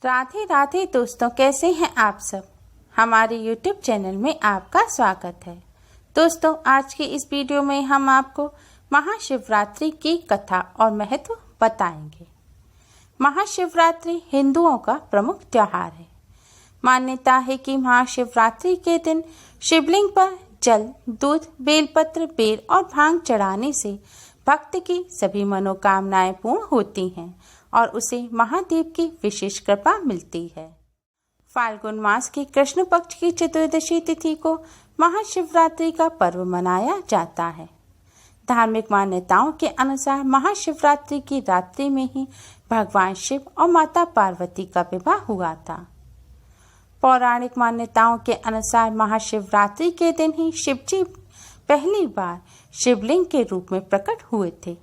राधे राधे दोस्तों, कैसे हैं आप सब। हमारे YouTube चैनल में आपका स्वागत है। दोस्तों, आज की इस वीडियो में हम आपको महाशिवरात्रि की कथा और महत्व बताएंगे। महाशिवरात्रि हिंदुओं का प्रमुख त्योहार है। मान्यता है कि महाशिवरात्रि के दिन शिवलिंग पर जल, दूध, बेलपत्र, बेर और भांग चढ़ाने से भक्त की सभी मनोकामनाएं पूर्ण होती हैं और उसे महादेव की विशेष कृपा मिलती है। फाल्गुन मास की कृष्ण पक्ष की चतुर्दशी तिथि को महाशिवरात्रि का पर्व मनाया जाता है। धार्मिक मान्यताओं के अनुसार महाशिवरात्रि की रात्रि में ही भगवान शिव और माता पार्वती का विवाह हुआ था। पौराणिक मान्यताओं के अनुसार महाशिवरात्रि के दिन ही शिवजी पहली बार शिवलिंग के रूप में प्रकट हुए थे।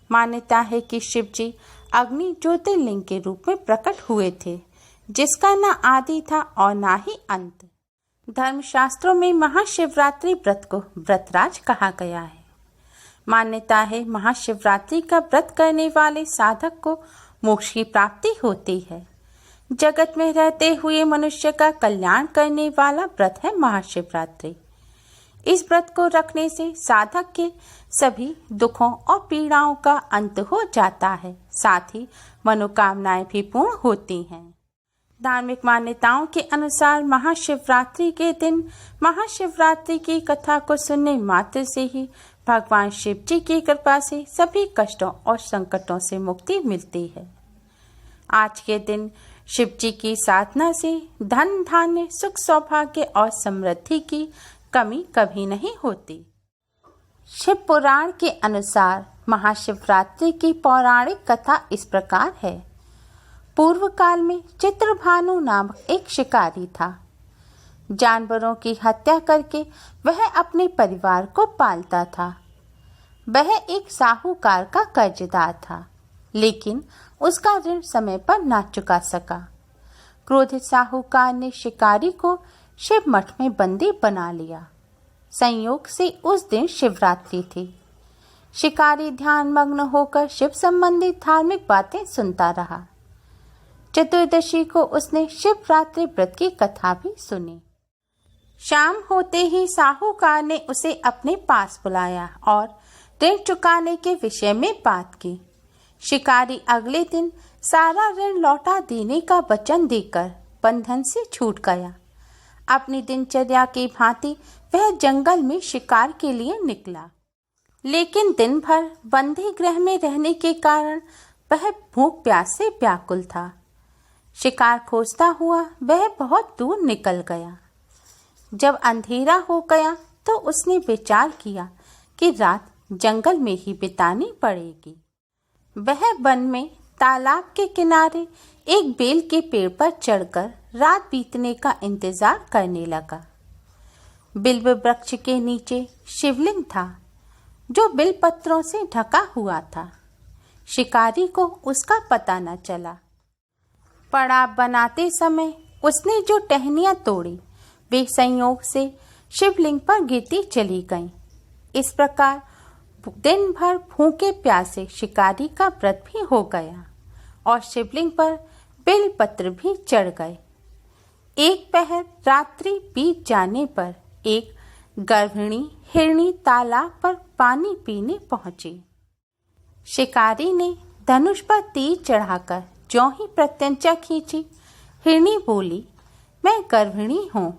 मान्यता है कि शिवजी अग्नि ज्योतिर्लिंग के रूप में प्रकट हुए थे, जिसका न आदि था और न ही अंत। धर्मशास्त्रों में महाशिवरात्रि व्रत को व्रतराज कहा गया है। मान्यता है महाशिवरात्रि का व्रत करने वाले साधक को मोक्ष की प्राप्ति होती है। जगत में रहते हुए मनुष्य का कल्याण करने वाला व्रत है महाशिवरात्रि। इस व्रत को रखने से साधक के सभी दुखों और पीड़ाओं का अंत हो जाता है, साथ ही मनोकामनाएं भी पूर्ण होती हैं। धार्मिक मान्यताओं के अनुसार महाशिवरात्रि के दिन महाशिवरात्रि की कथा को सुनने मात्र से ही भगवान शिव जी की कृपा से सभी कष्टों और संकटों से मुक्ति मिलती है। आज के दिन शिव जी की साधना से धन, धान्य, सुख, सौभाग्य और समृद्धि की कमी कभी नहीं होती। शिव पुराण के अनुसार महाशिवरात्रि की पौराणिक कथा इस प्रकार है। पूर्व काल में चित्रभानु नामक एक शिकारी था। जानवरों की हत्या करके वह अपने परिवार को पालता था। वह एक साहूकार का कर्जदार था, लेकिन उसका ऋण समय पर ना चुका सका। क्रोधित साहूकार ने शिकारी को शिव मठ में बंदी बना लिया। संयोग से उस दिन शिवरात्रि थी। शिकारी ध्यान मग्न होकर शिव संबंधी धार्मिक बातें सुनता रहा। चतुर्दशी को उसने शिवरात्रि व्रत की कथा भी सुनी। शाम होते ही साहूकार ने उसे अपने पास बुलाया और ऋण चुकाने के विषय में बात की। शिकारी अगले दिन सारा ऋण लौटा देने का वचन देकर बंधन से छूट गया। अपनी दिनचर्या की भांति वह जंगल में शिकार के लिए निकला, लेकिन दिन भर बंदी गृह में रहने के कारण वह भूख प्यास से व्याकुल था। शिकार खोजता हुआ वह बहुत दूर निकल गया। जब अंधेरा हो गया तो उसने विचार किया कि रात जंगल में ही बितानी पड़ेगी। वह वन में तालाब के किनारे एक बेल के पेड़ पर चढ़कर रात बीतने का इंतजार करने लगा। बिल्व वृक्ष के नीचे शिवलिंग था, जो बिल पत्रों से ढका हुआ था। शिकारी को उसका पता न चला। पड़ाव बनाते समय उसने जो टहनियां तोड़ी, वे संयोग से शिवलिंग पर गिरती चली गईं। इस प्रकार दिन भर भूखे प्यासे शिकारी का व्रत भी हो गया और शिवलिंग पर बेल पत्र भी चढ़ गए। एक पहर रात्रि बीत जाने पर एक गर्भिणी हिरनी तालाब पर पानी पीने पहुंची। शिकारी ने धनुष पर तीर चढ़ाकर ज्यों ही प्रत्यंचा खींची, हिरनी बोली, मैं गर्भिणी हूँ,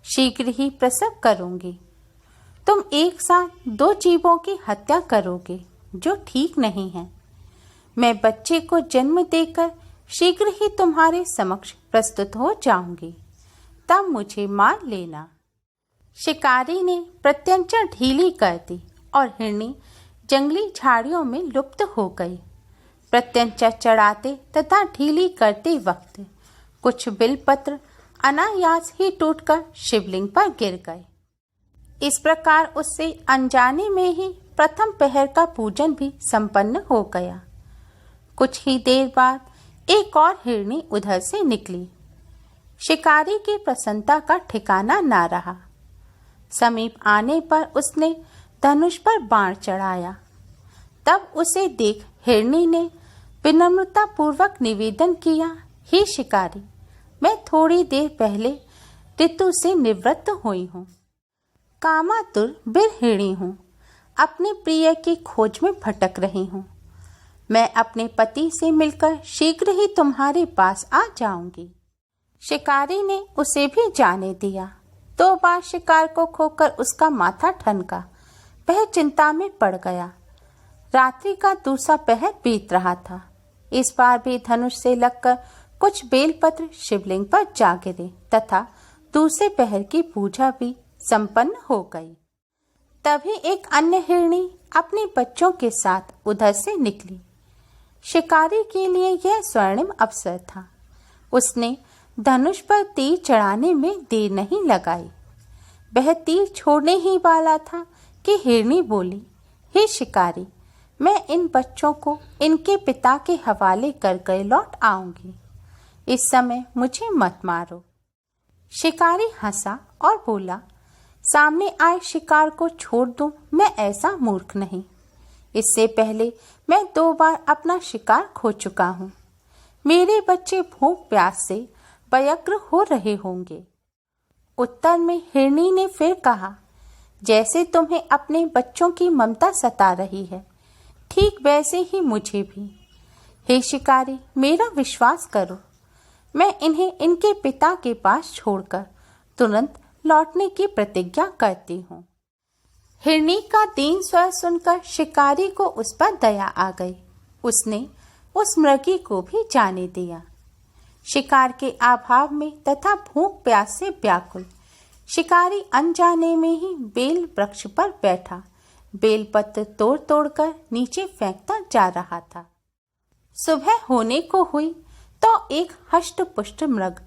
शीघ्र ही प्रसव करूंगी। तुम एक साथ दो जीवों की हत्या करोगे, जो ठीक नहीं है। मैं बच्चे को जन्म देकर शीघ्र ही तुम्हारे समक्ष प्रस्तुत हो जाऊंगी, तब मुझे मार लेना। शिकारी ने प्रत्यंचा ढीली कर दी और हिरनी जंगली झाड़ियों में लुप्त हो गई। प्रत्यंचा चढ़ाते तथा ढीली करते वक्त कुछ बिलपत्र अनायास ही टूटकर शिवलिंग पर गिर गए। इस प्रकार उससे अनजाने में ही प्रथम पहर का पूजन भी संपन्न हो गया। कुछ ही देर बाद एक और हिरनी उधर से निकली। शिकारी की प्रसन्नता का ठिकाना ना रहा। समीप आने पर उसने धनुष पर बाण चढ़ाया। तब उसे देख हिरनी ने विनम्रता पूर्वक निवेदन किया हे शिकारी, मैं थोड़ी देर पहले ऋतु से निवृत्त हुई हूँ। कामातुर बिरहिणी हूँ, अपने प्रिय की खोज में भटक रही हूँ। मैं अपने पति से मिलकर शीघ्र ही तुम्हारे पास आ जाऊंगी। शिकारी ने उसे भी जाने दिया। 2 बार शिकार को खोकर उसका माथा ठनका। वह चिंता में पड़ गया। रात्रि का दूसरा पहर बीत रहा था। इस बार भी धनुष से लगकर कुछ बेलपत्र शिवलिंग पर जा गिरे तथा दूसरे पहर की पूजा भी संपन्न हो गई। तभी एक अन्य हिरणी अपने बच्चों के साथ उधर से निकली। शिकारी के लिए यह स्वर्णिम अवसर था। उसने धनुष पर तीर चढ़ाने में देर नहीं लगाई। वह तीर छोड़ने ही वाला था कि हिरणी बोली, हे शिकारी, मैं इन बच्चों को इनके पिता के हवाले कर लौट आऊंगी। इस समय मुझे मत मारो। शिकारी हंसा और बोला, सामने आए शिकार को छोड़ दूं, मैं ऐसा मूर्ख नहीं। इससे पहले मैं 2 बार अपना शिकार खो चुका हूँ। मेरे बच्चे भूख प्यास से व्यग्र हो रहे होंगे। उत्तर में हिरणी ने फिर कहा, जैसे तुम्हें अपने बच्चों की ममता सता रही है, ठीक वैसे ही मुझे भी। हे शिकारी, मेरा विश्वास करो, मैं इन्हें इनके पिता के पास छोड़कर तुरंत लौटने की प्रतिज्ञा करती हूँ। हिरणी का दीन स्वर सुनकर शिकारी को उस पर दया आ गई। उसने उस मृगी को भी जाने दिया। शिकार के अभाव में तथा भूख प्यास से व्याकुल शिकारी अनजाने में ही बेल वृक्ष पर बैठा बेलपत्र तोड़ तोड़कर नीचे फेंकता जा रहा था। सुबह होने को हुई तो एक हष्ट पुष्ट मृग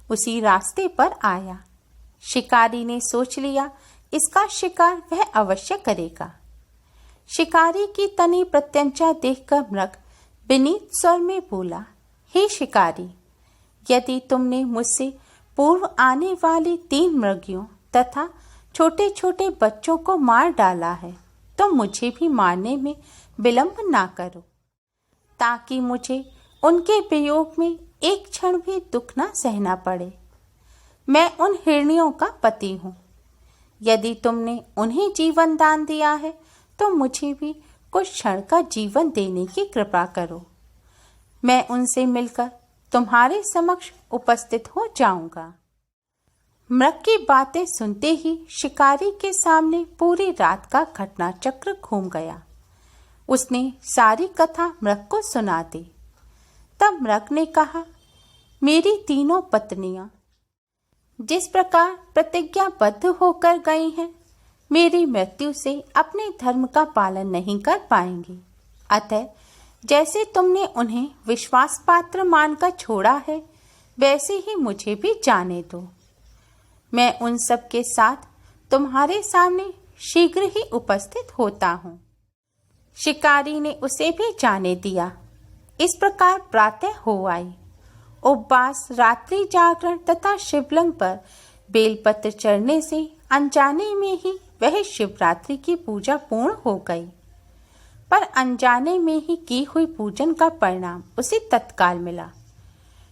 उसी रास्ते पर आया। शिकारी ने सोच लिया, इसका शिकार वह अवश्य करेगा। शिकारी की तनी प्रत्यंचा देखकर मृग विनीत स्वर में बोला, हे शिकारी, यदि तुमने मुझसे पूर्व आने वाली 3 मृगियों तथा छोटे छोटे बच्चों को मार डाला है तो मुझे भी मारने में विलंब ना करो, ताकि मुझे उनके वियोग में एक क्षण भी दुख ना सहना पड़े। मैं उन हिरनियों का पति हूँ। यदि तुमने उन्हें जीवन दान दिया है तो मुझे भी कुछ क्षण का जीवन देने की कृपा करो। मैं उनसे मिलकर तुम्हारे समक्ष उपस्थित हो जाऊंगा। मृग की बातें सुनते ही शिकारी के सामने पूरी रात का घटना चक्र घूम गया। उसने सारी कथा मृग को सुना दी। तब मृग ने कहा, मेरी 3 पत्नियां जिस प्रकार प्रतिज्ञाबद्ध होकर गई हैं, मेरी मृत्यु से अपने धर्म का पालन नहीं कर पाएंगी। अतः जैसे तुमने उन्हें विश्वास पात्र मानकर छोड़ा है, वैसे ही मुझे भी जाने दो। मैं उन सब के साथ तुम्हारे सामने शीघ्र ही उपस्थित होता हूँ। शिकारी ने उसे भी जाने दिया। इस प्रकार प्रातः हो आई। उपवास, रात्रि जागरण तथा शिवलिंग पर बेलपत्र चढ़ने से अनजाने में ही वह शिवरात्रि की पूजा पूर्ण हो गई। पर अनजाने में ही की हुई पूजन का परिणाम उसे तत्काल मिला।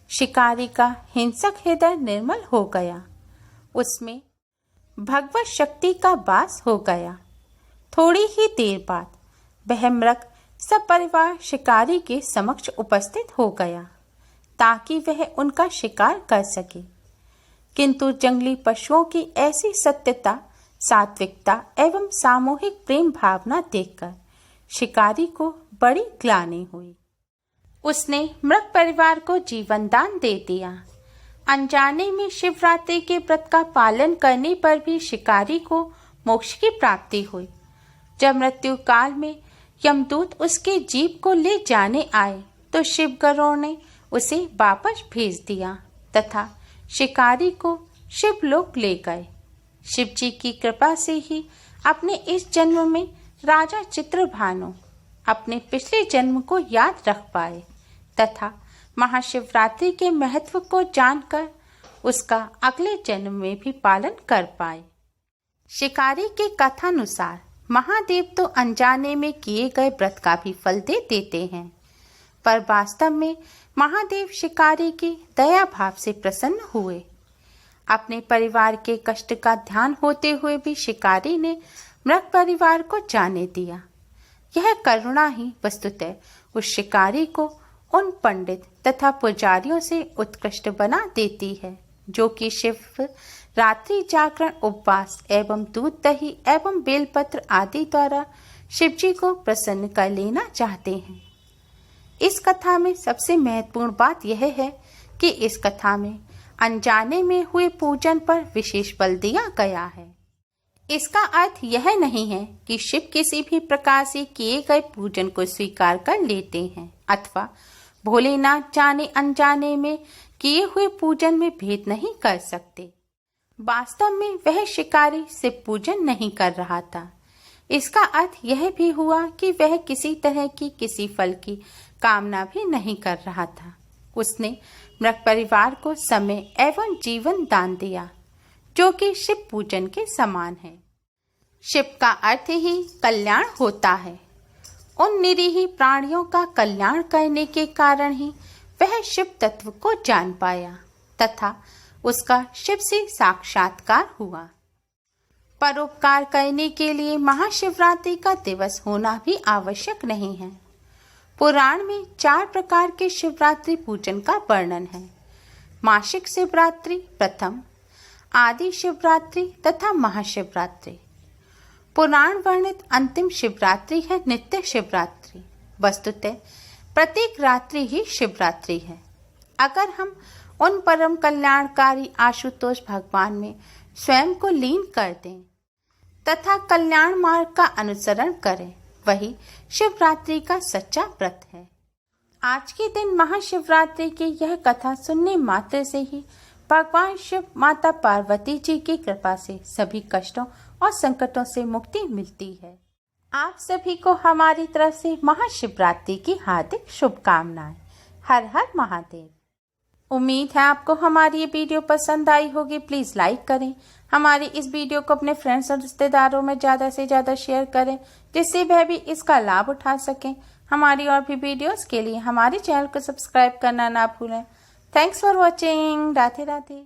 शिकारी का हिंसक हृदय निर्मल हो गया। उसमें भगवत शक्ति का वास हो गया। थोड़ी ही देर बाद वह मृग सपरिवार शिकारी के समक्ष उपस्थित हो गया ताकि वह उनका शिकार कर सके। किंतु जंगली पशुओं की ऐसी सत्यता, सात्विकता एवं सामूहिक प्रेम भावना देखकर शिकारी को बड़ी ग्लानि हुई। उसने मृग परिवार को जीवन दान दे दिया। अनजाने में शिवरात्रि के व्रत का पालन करने पर भी शिकारी को मोक्ष की प्राप्ति हुई। जब मृत्यु काल में यमदूत उसके जीव को ले जाने आए तो शिव गरुड़ ने उसे वापस भेज दिया तथा शिकारी को शिवलोक ले गए। शिव जी की कृपा से ही अपने इस जन्म में राजा चित्रभानु अपने पिछले जन्म को याद रख पाए तथा महाशिवरात्रि के महत्व को जानकर उसका अगले जन्म में भी पालन कर पाए। शिकारी के कथानुसार महादेव तो अनजाने में किए गए व्रत का भी फल दे देते हैं, पर वास्तव में महादेव शिकारी की दया भाव से प्रसन्न हुए। अपने परिवार के कष्ट का ध्यान होते हुए भी शिकारी ने मृत परिवार को जाने दिया। यह करुणा ही वस्तुतः उस शिकारी को उन पंडित तथा पुजारियों से उत्कृष्ट बना देती है जो कि शिव रात्रि जागरण, उपवास एवं दूध दही एवं बेलपत्र आदि द्वारा शिवजी को प्रसन्न कर लेना चाहते हैं। इस कथा में सबसे महत्वपूर्ण बात यह है कि इस कथा में अनजाने में हुए पूजन पर विशेष बल दिया गया है। इसका अर्थ यह नहीं है कि शिव किसी भी प्रकार से किए गए पूजन को स्वीकार कर लेते हैं अथवा भोलेनाथ जाने अनजाने में किए हुए पूजन में भेद नहीं कर सकते। वास्तव में वह शिकारी शिव पूजन नहीं कर रहा था। इसका अर्थ यह भी हुआ कि वह किसी तरह की किसी फल की कामना भी नहीं कर रहा था। उसने मृत परिवार को समय एवं जीवन दान दिया जो कि शिव पूजन के समान है। शिव का अर्थ ही कल्याण होता है। उन निरीह प्राणियों का कल्याण करने के कारण ही वह शिव तत्व को जान पाया तथा उसका शिव से साक्षात्कार हुआ। परोपकार करने के लिए महाशिवरात्रि का दिवस होना भी आवश्यक नहीं है। पुराण में 4 प्रकार के शिवरात्रि पूजन का वर्णन है। मासिक शिवरात्रि प्रथम, आदि शिवरात्रि तथा महाशिवरात्रि। पुराण वर्णित अंतिम शिवरात्रि है नित्य शिवरात्रि। वस्तुतः प्रत्येक रात्रि ही शिवरात्रि है। अगर हम उन परम कल्याणकारी आशुतोष भगवान में स्वयं को लीन कर दें तथा कल्याण मार्ग का अनुसरण करें, वही शिवरात्रि का सच्चा व्रत है। आज के दिन महाशिवरात्रि की यह कथा सुनने मात्र से ही भगवान शिव, माता पार्वती जी की कृपा से सभी कष्टों और संकटों से मुक्ति मिलती है। आप सभी को हमारी तरफ से महाशिवरात्रि की हार्दिक शुभकामनाएं। हर हर महादेव। उम्मीद है आपको हमारी ये वीडियो पसंद आई होगी। प्लीज़ लाइक करें। हमारी इस वीडियो को अपने फ्रेंड्स और रिश्तेदारों में ज़्यादा से ज़्यादा शेयर करें जिससे वह भी इसका लाभ उठा सकें। हमारी और भी वीडियोस के लिए हमारे चैनल को सब्सक्राइब करना ना भूलें। Thanks for watching. Radhe Radhe.